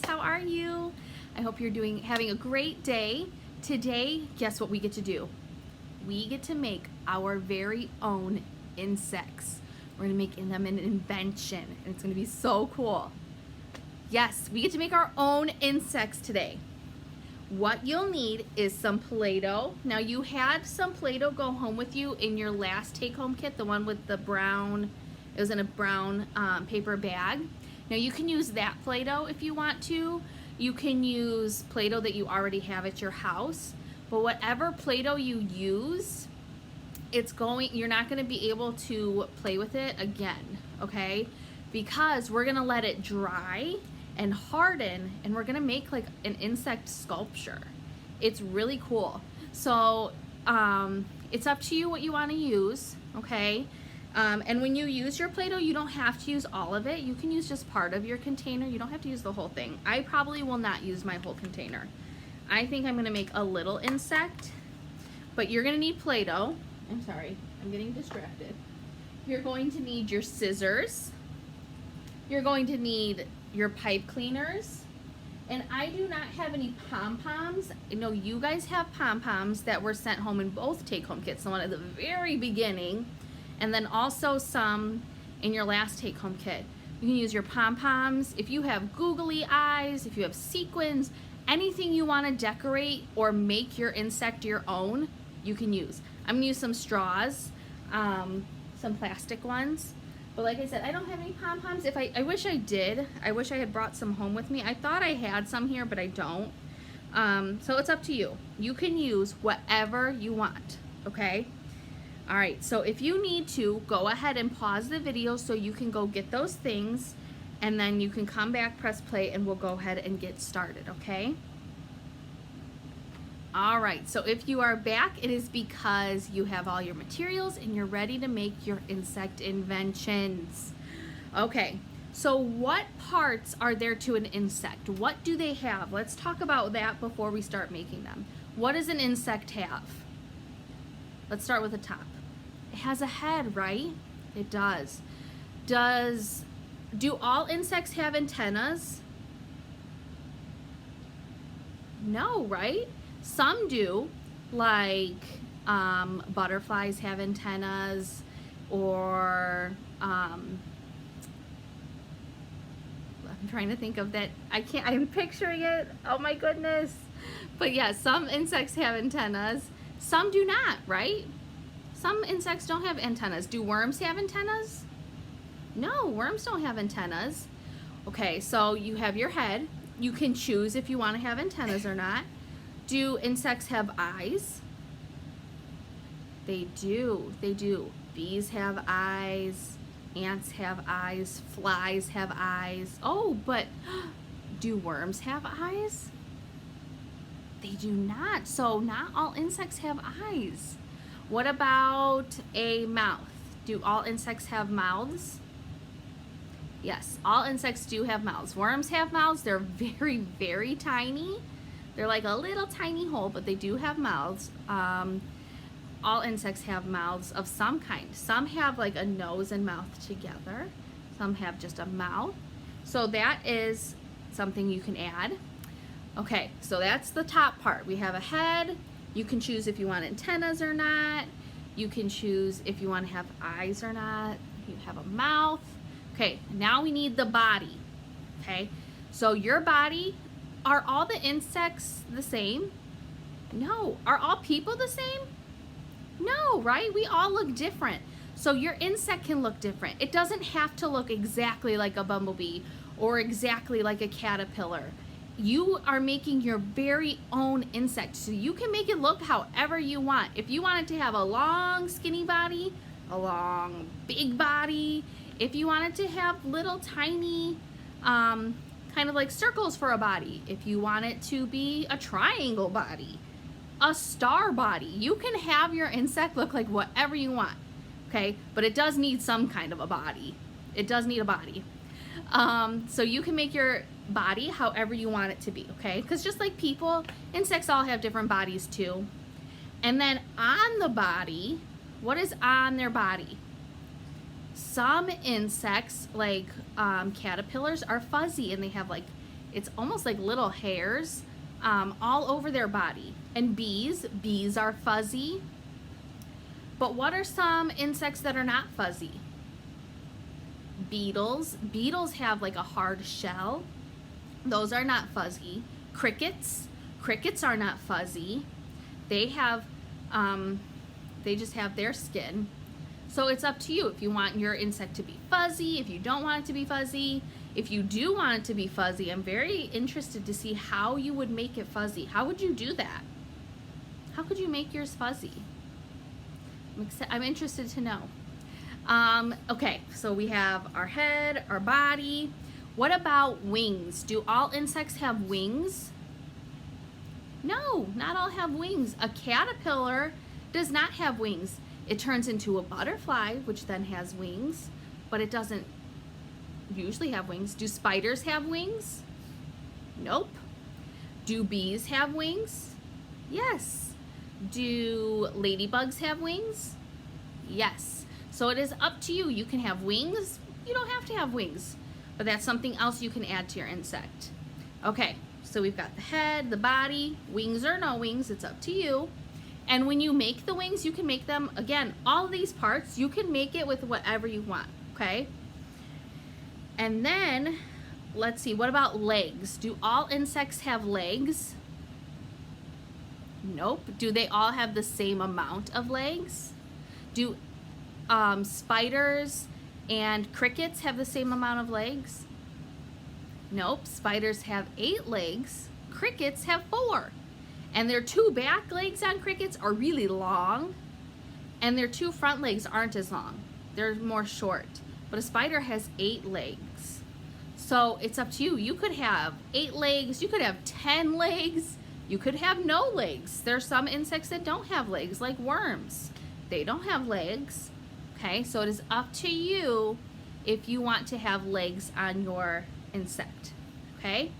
friends, how are you? I hope you're having a great day. Today, guess what we get to do? We get to make our very own insects. We're gonna make them an invention, and it's gonna be so cool. Yes, we get to make our own insects today. What you'll need is some Play-Doh. Now you had some Play-Doh go home with you in your last take-home kit, the one with the brown, it was in a brown paper bag. Now you can use that Play-Doh if you want to. You can use Play-Doh that you already have at your house, but whatever Play-Doh you use, you're not gonna be able to play with it again, okay? Because we're gonna let it dry and harden, and we're gonna make like an insect sculpture. It's really cool. So it's up to you what you want to use, okay? And when you use your Play-Doh, you don't have to use all of it. You can use just part of your container. You don't have to use the whole thing. I probably will not use my whole container. I think I'm gonna make a little insect, but you're gonna need Play-Doh. I'm sorry, I'm getting distracted. You're going to need your scissors. You're going to need your pipe cleaners. And I do not have any pom-poms. I know you guys have pom-poms that were sent home in both take-home kits, the one at the very beginning, and then also some in your last take-home kit. You can use your pom-poms. If you have googly eyes, if you have sequins, anything you want to decorate or make your insect your own, you can use. I'm gonna use some straws, some plastic ones. But like I said, I don't have any pom-poms. I wish I did. I wish I had brought some home with me. I thought I had some here, but I don't. So it's up to you. You can use whatever you want, okay? All right, so if you need to, go ahead and pause the video so you can go get those things, and then you can come back, press play, and we'll go ahead and get started, okay? All right, so if you are back, it is because you have all your materials and you're ready to make your insect inventions. Okay, so what parts are there to an insect? What do they have? Let's talk about that before we start making them. What does an insect have? Let's start with the top. It has a head, right? It does. Do all insects have antennas? No, right? Some do, like butterflies have antennas, or I'm trying to think of that. I'm picturing it. Oh my goodness. But yeah, some insects have antennas. Some do not, right? Some insects don't have antennas. Do worms have antennas? No, worms don't have antennas. Okay, so you have your head. You can choose if you want to have antennas or not. Do insects have eyes? They do. They do. Bees have eyes. Ants have eyes. Flies have eyes. Oh, but do worms have eyes? They do not. So not all insects have eyes. What about a mouth? Do all insects have mouths? Yes, all insects do have mouths. Worms have mouths. They're very, very tiny. They're like a little tiny hole, but they do have mouths. All insects have mouths of some kind. Some have like a nose and mouth together. Some have just a mouth. So that is something you can add. Okay, so that's the top part. We have a head. You can choose if you want antennas or not. You can choose if you want to have eyes or not. You have a mouth. Okay, now we need the body. Okay, so your body, are all the insects the same? No. Are all people the same? No, right? We all look different. So your insect can look different. It doesn't have to look exactly like a bumblebee or exactly like a caterpillar. You are making your very own insect, so you can make it look however you want. If you want it to have a long skinny body, a long big body, if you want it to have little tiny kind of like circles for a body, if you want it to be a triangle body, a star body, you can have your insect look like whatever you want, okay? But it does need some kind of a body. It does need a body. So you can make your body however you want it to be, okay? Because just like people, insects all have different bodies too. And then on the body, what is on their body? Some insects, like caterpillars, are fuzzy and they have like It's almost like little hairs all over their body. And bees are fuzzy. But what are some insects that are not fuzzy? Beetles have like a hard shell. Those are not fuzzy. Crickets are not fuzzy. They have, they just have their skin. So it's up to you if you want your insect to be fuzzy, if you don't want it to be fuzzy. If you do want it to be fuzzy, I'm very interested to see how you would make it fuzzy. How would you do that? How could you make yours fuzzy? I'm interested to know. Okay, so we have our head, our body. What about wings? Do all insects have wings? No, not all have wings. A caterpillar does not have wings. It turns into a butterfly, which then has wings, but it doesn't usually have wings. Do spiders have wings? Nope. Do bees have wings? Yes. Do ladybugs have wings? Yes. So it is up to you. You can have wings. You don't have to have wings, but that's something else you can add to your insect. Okay, so we've got the head, the body, wings or no wings, it's up to you. And when you make the wings, you can make them, again, all of these parts, you can make it with whatever you want, okay? And then, let's see, what about legs? Do all insects have legs? Nope. Do they all have the same amount of legs? Do spiders and crickets have the same amount of legs? Nope. Spiders have 8 legs. Crickets have 4. And their 2 back legs on crickets are really long, and their 2 front legs aren't as long. They're more short. But a spider has 8 legs. So it's up to you. You could have 8 legs. You could have 10 legs. You could have no legs. There's some insects that don't have legs, like worms. They don't have legs. Okay, so it is up to you if you want to have legs on your insect. Okay?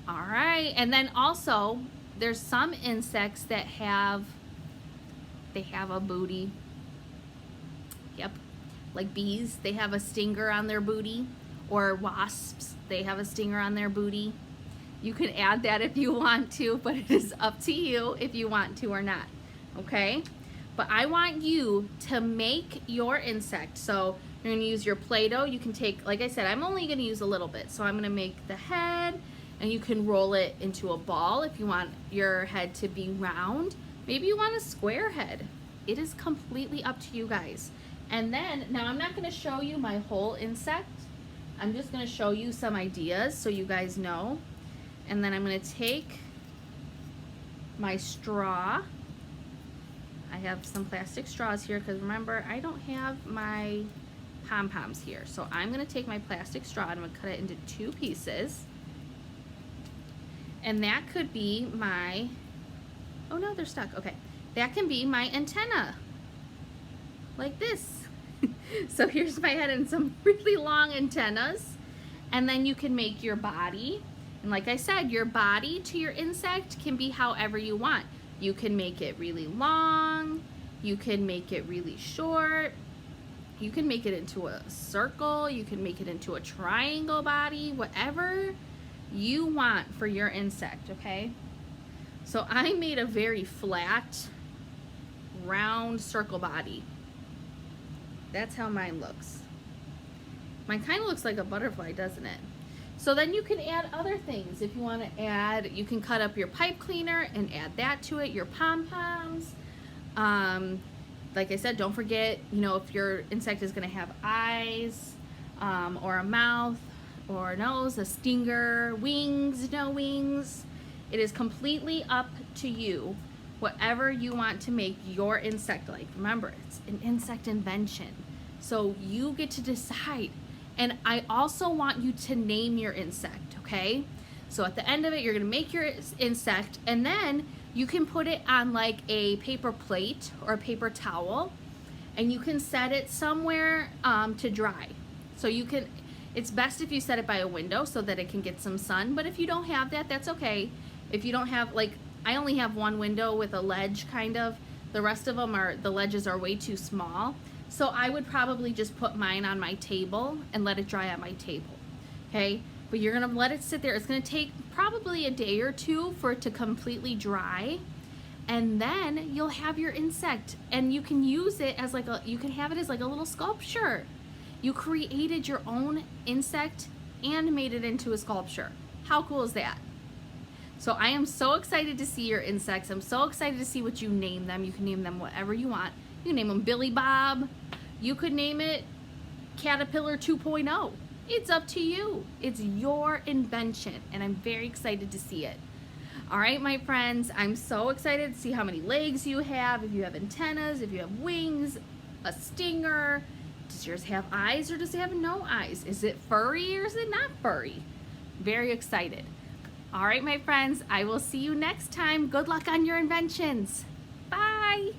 All right, and then also, there's some insects that have a booty. Yep, like bees, they have a stinger on their booty, or wasps, they have a stinger on their booty. You can add that if you want to, but it is up to you if you want to or not, okay? But I want you to make your insect. So you're gonna use your Play-Doh. You can take, like I said, I'm only gonna use a little bit. So I'm gonna make the head, and you can roll it into a ball if you want your head to be round. Maybe you want a square head. It is completely up to you guys. And then, now I'm not gonna show you my whole insect. I'm just gonna show you some ideas so you guys know. And then I'm gonna take my straw. I have some plastic straws here because remember, I don't have my pom-poms here. So I'm gonna take my plastic straw and I'm gonna cut it into 2 pieces. And that could be my, oh no, they're stuck, okay. That can be my antenna, like this. So here's my head and some really long antennas. And then you can make your body. And like I said, your body to your insect can be however you want. You can make it really long, you can make it really short, you can make it into a circle, you can make it into a triangle body, whatever you want for your insect, okay? So I made a very flat, round circle body. That's how mine looks. Mine kind of looks like a butterfly, doesn't it? So then you can add other things. If you want to add, you can cut up your pipe cleaner and add that to it, your pom-poms. Like I said, don't forget, you know, if your insect is going to have eyes, or a mouth, or a nose, a stinger, wings, no wings. It is completely up to you, whatever you want to make your insect like. Remember, it's an insect invention. So you get to decide. And I also want you to name your insect, okay? So at the end of it, you're gonna make your insect, and then you can put it on like a paper plate or a paper towel, and you can set it somewhere to dry. So you can, it's best if you set it by a window so that it can get some sun, but if you don't have that, that's okay. If you don't have, like, I only have one window with a ledge kind of, the rest of them are, the ledges are way too small. So I would probably just put mine on my table and let it dry on my table, okay? but you're gonna let it sit there. It's gonna take probably a day or two for it to completely dry, and then you'll have your insect, and you can use it as like you can have it as like a little sculpture. You created your own insect and made it into a sculpture. How cool is that? So I am so excited to see your insects. I'm so excited to see what you name them. You can name them whatever you want. You can name them Billy Bob. You could name it Caterpillar 2.0. It's up to you. It's your invention, and I'm very excited to see it. All right, my friends, I'm so excited to see how many legs you have, if you have antennas, if you have wings, a stinger. Does yours have eyes or does it have no eyes? Is it furry or is it not furry? Very excited. All right, my friends, I will see you next time. Good luck on your inventions. Bye.